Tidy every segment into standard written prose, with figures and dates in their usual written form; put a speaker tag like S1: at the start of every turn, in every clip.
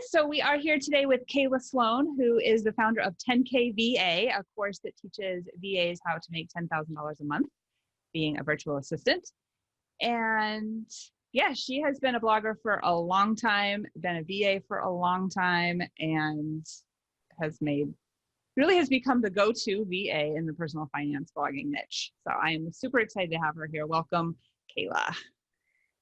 S1: So we are here today with Kayla Sloan, who is the founder of 10K VA, a course that teaches VAs how to make $10,000 a month being a virtual assistant. And yeah, she has been a blogger for a long time, been a VA for a long time, and really has become the go-to VA in the personal finance blogging niche. So I'm super excited to have her here. Welcome, Kayla.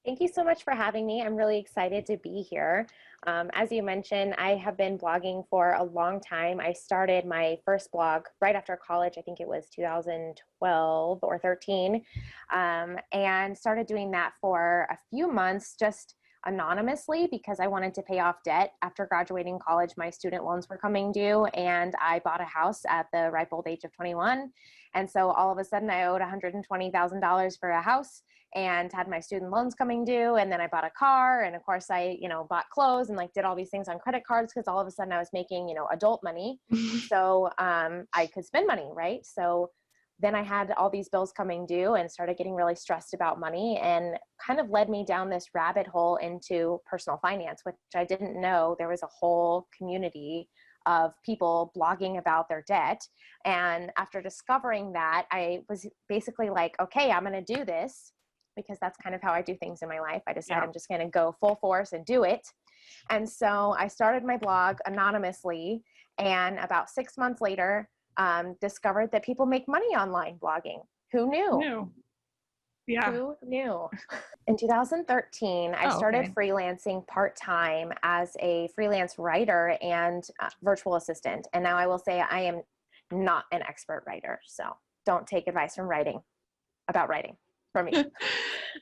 S2: Thank you so much for having me. I'm really excited to be here. As you mentioned, I have been blogging for a long time. I started my first blog right after college. I think it was 2012 or 13, and started doing that for a few months just anonymously because I wanted to pay off debt. After graduating college, my student loans were coming due, and I bought a house at the ripe old age of 21. And so all of a sudden I owed $120,000 for a house and had my student loans coming due. And then I bought a car, and of course I, bought clothes and did all these things on credit cards because all of a sudden I was making, adult money. So I could spend money, right? So then I had all these bills coming due and started getting really stressed about money, and kind of led me down this rabbit hole into personal finance, which I didn't know there was a whole community of people blogging about their debt. And after discovering that, I was basically like, okay, I'm going to do this, because that's kind of how I do things in my life. I decided I'm just going to go full force and do it. And so I started my blog anonymously, and about 6 months later, discovered that people make money online blogging. Who knew?
S1: Yeah.
S2: Who knew? In 2013, I started freelancing part-time as a freelance writer and virtual assistant. And now I will say I am not an expert writer, so don't take advice from writing from me.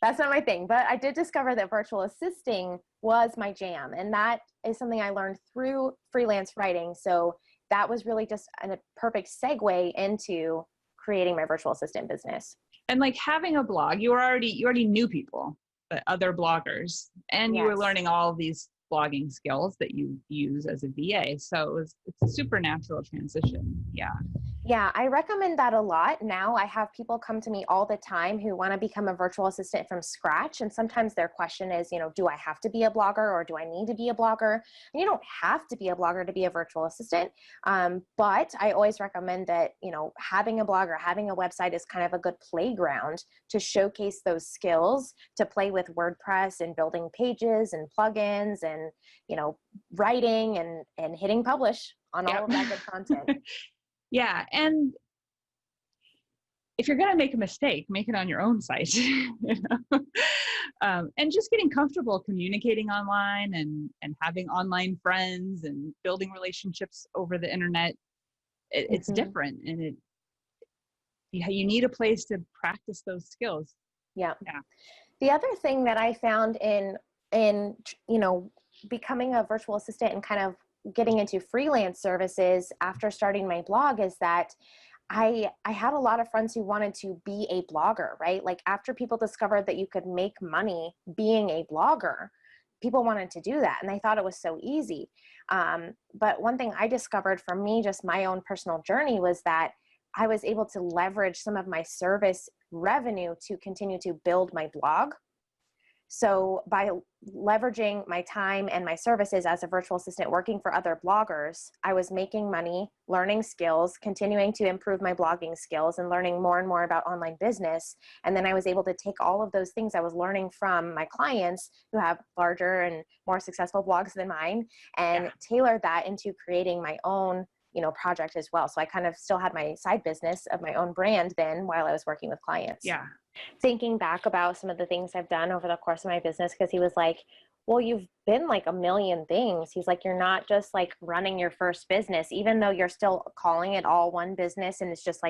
S2: That's not my thing. But I did discover that virtual assisting was my jam. And that is something I learned through freelance writing. So that was really just a perfect segue into creating my virtual assistant business.
S1: And having a blog, you already knew people, other bloggers, and you were learning all of these blogging skills that you use as a VA. So it's a super natural transition. Yeah.
S2: Yeah, I recommend that a lot. Now I have people come to me all the time who want to become a virtual assistant from scratch. And sometimes their question is, do I have to be a blogger, or do I need to be a blogger? And you don't have to be a blogger to be a virtual assistant. But I always recommend that, having a blog or having a website is kind of a good playground to showcase those skills, to play with WordPress and building pages and plugins and, writing and hitting publish on all of that good content.
S1: Yeah. And if you're going to make a mistake, make it on your own site, and just getting comfortable communicating online and having online friends and building relationships over the internet. It's different, and you need a place to practice those skills.
S2: Yeah. The other thing that I found in becoming a virtual assistant and kind of getting into freelance services after starting my blog is that I had a lot of friends who wanted to be a blogger, right? After people discovered that you could make money being a blogger, people wanted to do that, and they thought it was so easy. But one thing I discovered for me, just my own personal journey, was that I was able to leverage some of my service revenue to continue to build my blog. So by leveraging my time and my services as a virtual assistant working for other bloggers, I was making money, learning skills, continuing to improve my blogging skills, and learning more and more about online business. And then I was able to take all of those things I was learning from my clients who have larger and more successful blogs than mine, and tailor that into creating my own project as well. So I kind of still had my side business of my own brand then while I was working with clients.
S1: Yeah.
S2: Thinking back about some of the things I've done over the course of my business, because he was like, well, you've been a million things. He's like, you're not just running your first business, even though you're still calling it all one business and it's just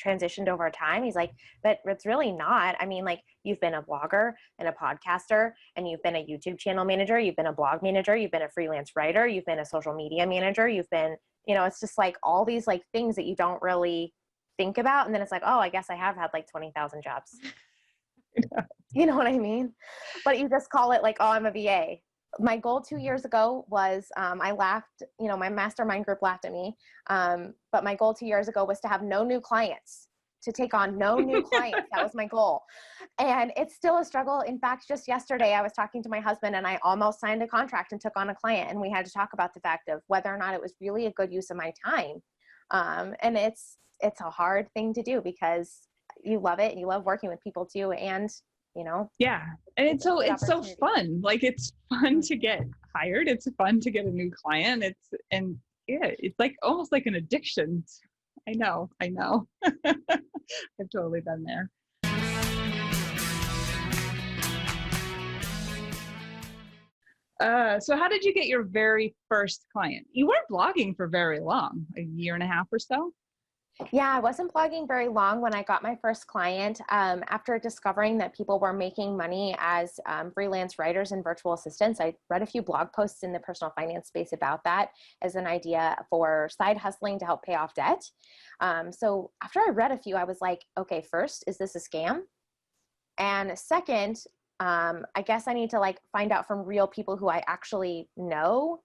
S2: transitioned over time. He's like, but it's really not. I mean, you've been a blogger and a podcaster, and you've been a YouTube channel manager. You've been a blog manager. You've been a freelance writer. You've been a social media manager. You've been, it's just all these things that you don't really think about. And then it's oh, I guess I have had 20,000 jobs.
S1: Yeah.
S2: You know what I mean? But you just call it oh, I'm a VA. My goal 2 years ago was, I laughed, my mastermind group laughed at me. But my goal 2 years ago was to have no new clients to take on no new clients. That was my goal. And it's still a struggle. In fact, just yesterday I was talking to my husband and I almost signed a contract and took on a client. And we had to talk about the fact of whether or not it was really a good use of my time. And it's a hard thing to do because you love it. You love working with people too. And
S1: yeah. And it's so fun. Like it's fun to get hired. It's fun to get a new client. It's like almost like an addiction. I know. I've totally been there. So how did you get your very first client? You weren't blogging for very long, a year and a half or so?
S2: Yeah, I wasn't blogging very long when I got my first client. After discovering that people were making money as freelance writers and virtual assistants, I read a few blog posts in the personal finance space about that as an idea for side hustling to help pay off debt. So after I read a few, I was like, okay, first, is this a scam? And second, I guess I need to find out from real people who I actually know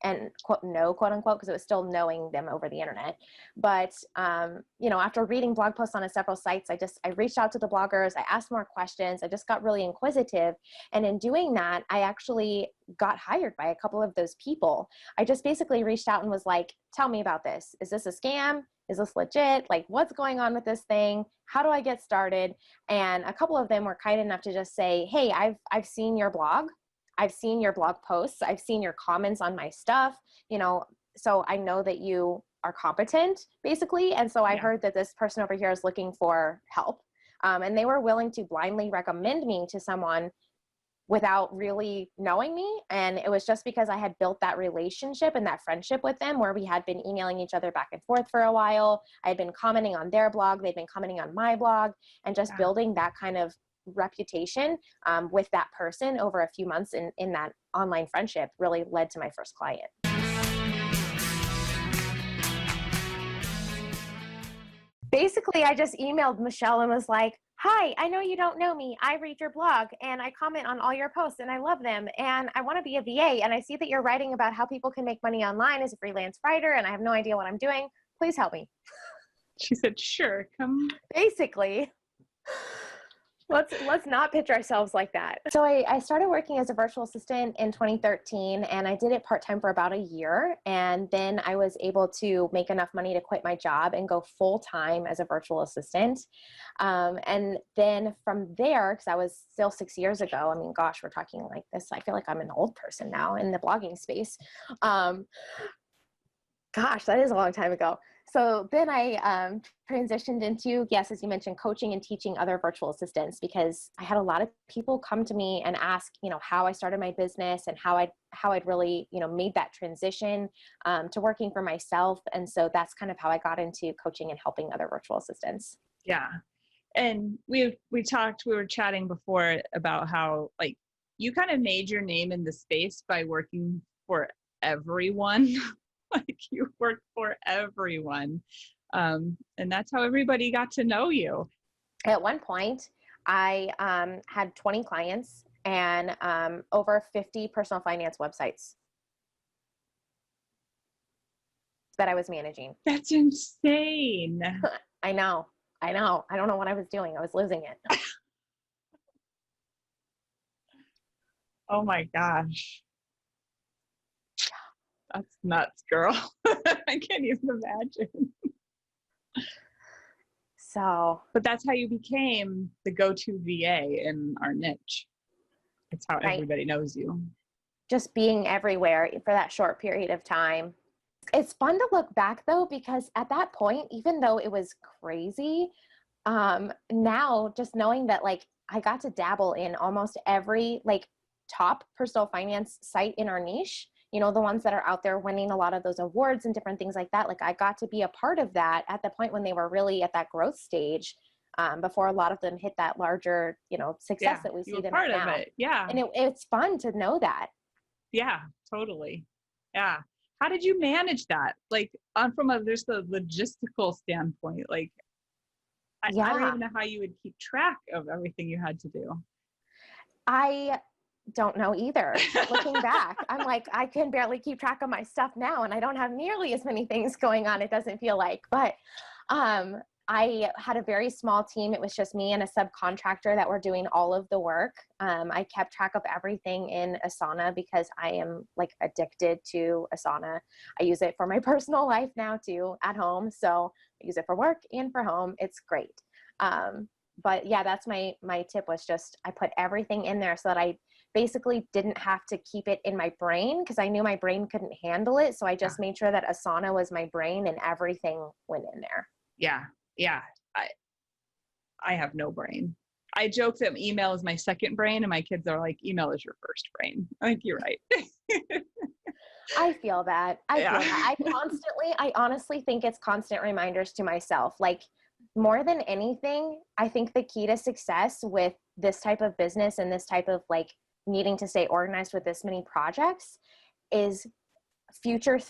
S2: and quote unquote, because it was still knowing them over the internet. But, after reading blog posts on several sites, I reached out to the bloggers. I asked more questions. I just got really inquisitive. And in doing that, I actually got hired by a couple of those people. I just basically reached out and was like, tell me about this. Is this a scam? Is this legit? What's going on with this thing? How do I get started? And a couple of them were kind enough to just say, hey, I've seen your blog. I've seen your blog posts. I've seen your comments on my stuff, so I know that you are competent basically. And so I heard that this person over here is looking for help. And they were willing to blindly recommend me to someone without really knowing me. And it was just because I had built that relationship and that friendship with them where we had been emailing each other back and forth for a while. I had been commenting on their blog. They'd been commenting on my blog and just building that kind of reputation with that person over a few months in that online friendship really led to my first client. Basically, I just emailed Michelle and was like, hi, I know you don't know me. I read your blog and I comment on all your posts and I love them. And I want to be a VA. And I see that you're writing about how people can make money online as a freelance writer. And I have no idea what I'm doing. Please help me.
S1: She said, sure, come.
S2: Basically. Let's not pitch ourselves like that. So I started working as a virtual assistant in 2013 and I did it part-time for about a year. And then I was able to make enough money to quit my job and go full-time as a virtual assistant. And then from there, because that was still 6 years ago, I mean, gosh, we're talking like this. I feel like I'm an old person now in the blogging space. Gosh, that is a long time ago. So then I transitioned into, yes, as you mentioned, coaching and teaching other virtual assistants because I had a lot of people come to me and ask, how I started my business and how I'd really, made that transition to working for myself. And so that's kind of how I got into coaching and helping other virtual assistants.
S1: Yeah. And we were chatting before about how you kind of made your name in the space by working for everyone. You work for everyone. And that's how everybody got to know you.
S2: At one point, I had 20 clients and over 50 personal finance websites that I was managing.
S1: That's insane.
S2: I know. I don't know what I was doing. I was losing it.
S1: Oh my gosh. That's nuts, girl. I can't even imagine. But that's how you became the go-to VA in our niche. It's how everybody knows you.
S2: Just being everywhere for that short period of time. It's fun to look back though, because at that point, even though it was crazy, now just knowing that I got to dabble in almost every top personal finance site in our niche, the ones that are out there winning a lot of those awards and different things like that. I got to be a part of that at the point when they were really at that growth stage, before a lot of them hit that larger, success that we see them at now.
S1: Part of it. Yeah.
S2: And it's fun to know that.
S1: Yeah, totally. Yeah. How did you manage that? From just a logistical standpoint, I don't even know how you would keep track of everything you had to do.
S2: I don't know either. Looking back, I'm I can barely keep track of my stuff now and I don't have nearly as many things going on. It doesn't feel like, but I had a very small team. It was just me and a subcontractor that were doing all of the work. I kept track of everything in Asana because I am like addicted to Asana. I use it for my personal life now too at home. So I use it for work and for home. It's great. But yeah, that's my tip was just, I put everything in there so that I basically didn't have to keep it in my brain because I knew my brain couldn't handle it. So I just made sure that Asana was my brain and everything went in there.
S1: Yeah. Yeah. I have no brain. I joke that email is my second brain, and my kids are like, email is your first brain. I think you're right.
S2: I feel that. I honestly think it's constant reminders to myself. Like more than anything, I think the key to success with this type of business and this type of like needing to stay organized with this many projects is future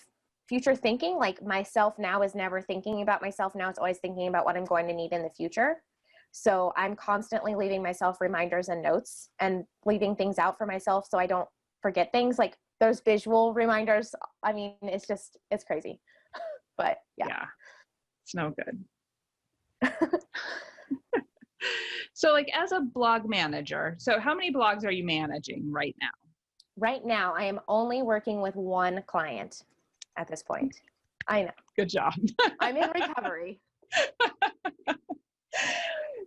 S2: thinking. Like myself now is never thinking about myself now. It's always thinking about what I'm going to need in the future. So I'm constantly leaving myself reminders and notes and leaving things out for myself so I don't forget things like those visual reminders. I mean, it's crazy, but yeah.
S1: It's no good. So like as a blog manager, so how many blogs are you managing right now?
S2: Right now, I am only working with one client at this point. I know.
S1: Good job.
S2: I'm in recovery.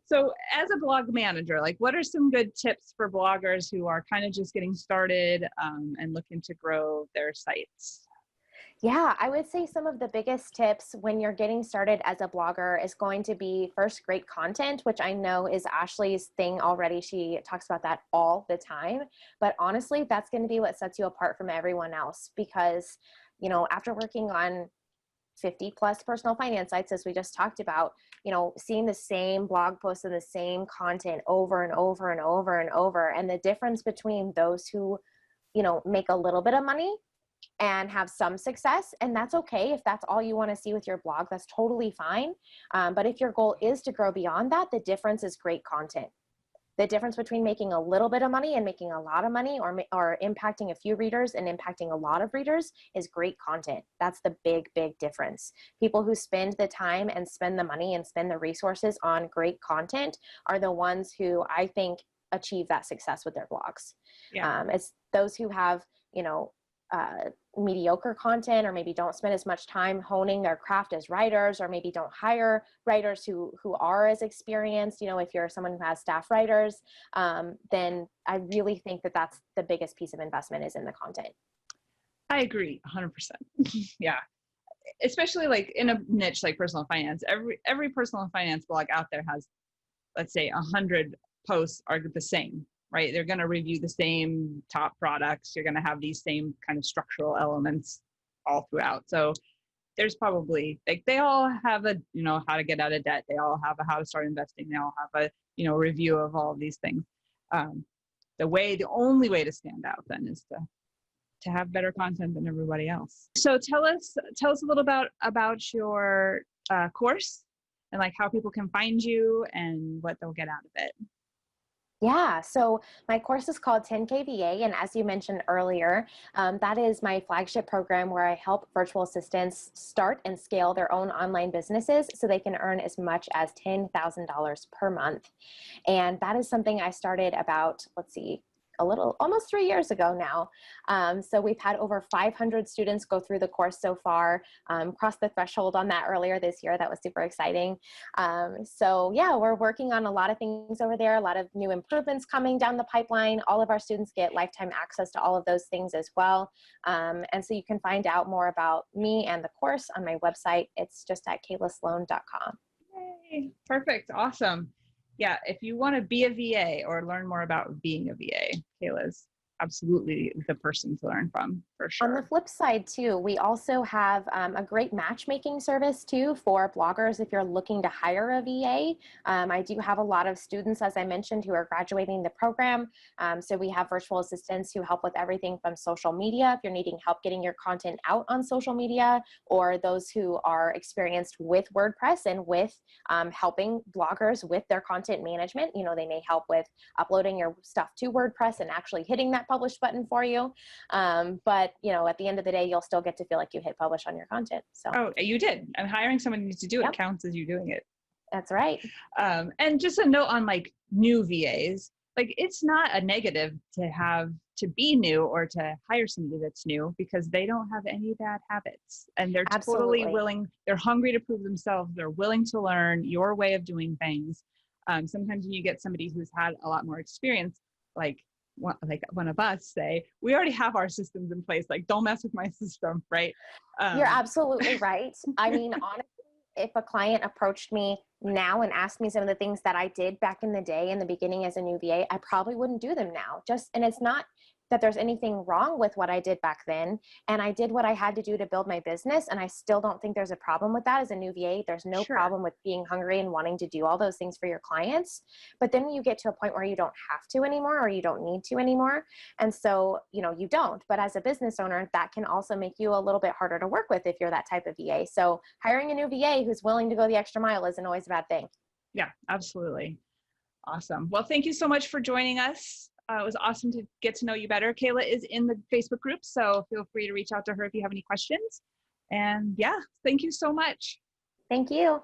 S1: So as a blog manager, like what are some good tips for bloggers who are kind of just getting started and looking to grow their sites?
S2: Yeah, I would say some of the biggest tips when you're getting started as a blogger is going to be first great content, which I know is Ashley's thing already. She talks about that all the time. But honestly, that's going to be what sets you apart from everyone else because, you know, after working on 50 plus personal finance sites, as we just talked about, you know, seeing the same blog posts and the same content over and over and over and over. And the difference between those who, you know, make a little bit of money and have some success. And that's okay. If that's all you want to see with your blog, that's totally fine. But if your goal is to grow beyond that, the difference is great content. The difference between making a little bit of money and making a lot of money or impacting a few readers and impacting a lot of readers is great content. That's the big, big difference. People who spend the time and spend the money and spend the resources on great content are the ones who I think achieve that success with their blogs.
S1: Yeah.
S2: It's those who have, you know, mediocre content or maybe don't spend as much time honing their craft as writers or maybe don't hire writers who are as experienced. You know, if you're someone who has staff writers, then I really think that that's the biggest piece of investment is in the content.
S1: I agree 100%. Yeah. Especially like in a niche like personal finance, every personal finance blog out there has, let's say 100 posts are the same. Right? They're going to review the same top products. You're going to have these same kind of structural elements all throughout. So there's probably like, they all have a, you know, how to get out of debt. They all have a how to start investing. They all have a, you know, review of all of these things. The only way to stand out then is to have better content than everybody else. So tell us a little about your course and like how people can find you and what they'll get out of it.
S2: Yeah, so my course is called 10K VA, and as you mentioned earlier, that is my flagship program where I help virtual assistants start and scale their own online businesses so they can earn as much as $10,000 per month. And that is something I started about, almost 3 years ago now. So we've had over 500 students go through the course so far, crossed the threshold on that earlier this year. That was super exciting. So yeah, we're working on a lot of things over there, a lot of new improvements coming down the pipeline. All of our students get lifetime access to all of those things as well. And so you can find out more about me and the course on my website. It's just at kaylasloan.com.
S1: Yay, perfect. Awesome. Yeah, if you want to be a VA or learn more about being a VA, Kayla's absolutely the person to learn from, for sure.
S2: On the flip side too, we also have a great matchmaking service too for bloggers if you're looking to hire a VA. I do have a lot of students, as I mentioned, who are graduating the program. So we have virtual assistants who help with everything from social media, if you're needing help getting your content out on social media, or those who are experienced with WordPress and with helping bloggers with their content management. You know, they may help with uploading your stuff to WordPress and actually hitting that publish button for you. But you know, at the end of the day, you'll still get to feel like you hit publish on your content. So.
S1: Oh, you did. And hiring someone to do it
S2: Yep.
S1: counts as you doing it.
S2: That's right.
S1: And just a note on like new VAs, like it's not a negative to be new or to hire somebody that's new, because they don't have any bad habits and they're totally
S2: Absolutely.
S1: willing, they're hungry to prove themselves, they're willing to learn your way of doing things. Sometimes when you get somebody who's had a lot more experience, like one of us say, we already have our systems in place, like don't mess with my system, right?
S2: You're
S1: um,
S2: absolutely right. I mean, honestly, if a client approached me now and asked me some of the things that I did back in the day in the beginning as a new VA, I probably wouldn't do them now. And it's not that there's anything wrong with what I did back then. And I did what I had to do to build my business. And I still don't think there's a problem with that as a new VA. There's no
S1: sure.
S2: problem with being hungry and wanting to do all those things for your clients. But then you get to a point where you don't have to anymore, or you don't need to anymore. And so, you don't. But as a business owner, that can also make you a little bit harder to work with if you're that type of VA. So hiring a new VA who's willing to go the extra mile isn't always a bad thing.
S1: Yeah, absolutely. Awesome. Well, thank you so much for joining us. It was awesome to get to know you better. Kayla is in the Facebook group, so feel free to reach out to her if you have any questions. And yeah, thank you so much.
S2: Thank you.